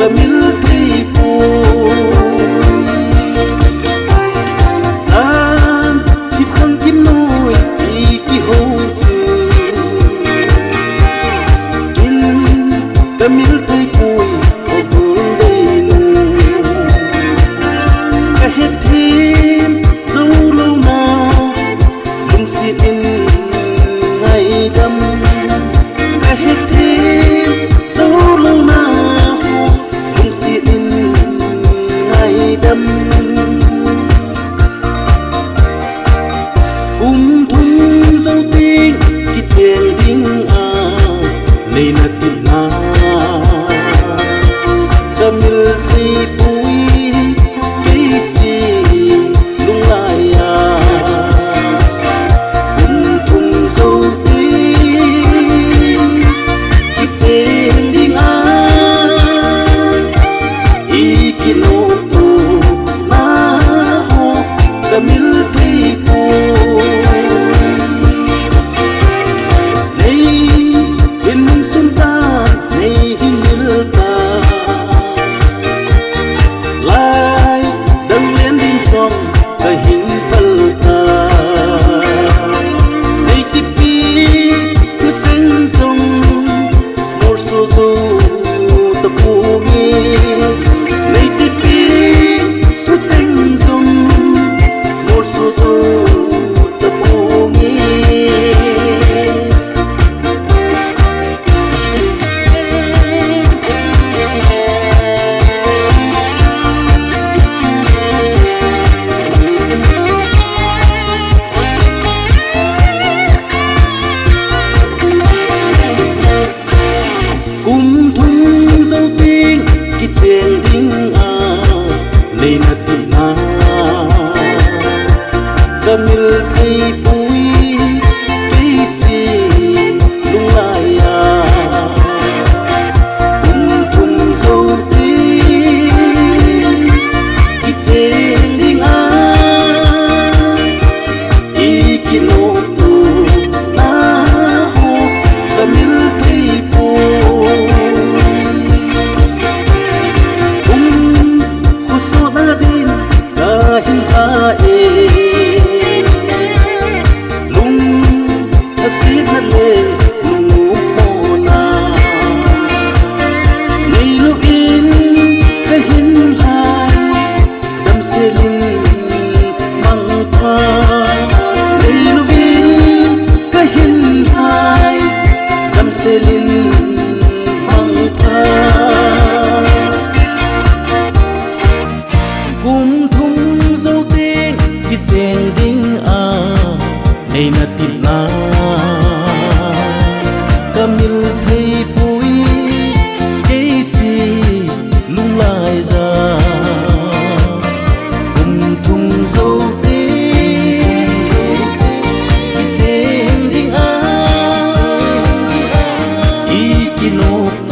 Camil thấy vui gian thiệp khăn kiếm nôi đi kỳ hô chư kín Camil thấy vui ô buồn đầy nụ cả hết thêm dấu lâu nào lung xin in ngày đâm cả hết thêm dấu lâu nào lung xin in ngày đâm cùng thung dấu tiếng khi chèn tiếng lấy nát tiếng Camil thấy vui cái gì lung lại cùng thung dấu tiếng khi chèn tiếng ý kiến ô tô na ho Camil thấy vui này hình mong xuân ta này hình mil ta lại đâm lên đến trong cái hình phật ta này tiếp đi cứ chân sông một số số tập cô nghe này tiếp đi cứ chân sông một số số tập cô nghe cùng thung dấu tiếng khi chèn tiếng lấy nát tiếng Camil thấy vui cái gì lung lại cùng thung dấu tiếng khi chèn tiếng ý kiến ô tô na ho Camil thấy vui khu số đã đến cả hình ta lung ta xít nát lệ lung ngủ mồ na này lúc in cái hình hai đâm xe linh măng pha này lúc in cái hình hai đâm xe linh măng pha cùng thung dấu tiếng khi chèn tiếng này là tiếng Camil thấy vui cái gì lung lại ra cùng thung dấu tiếng khi chèn tiếng ý kiến ô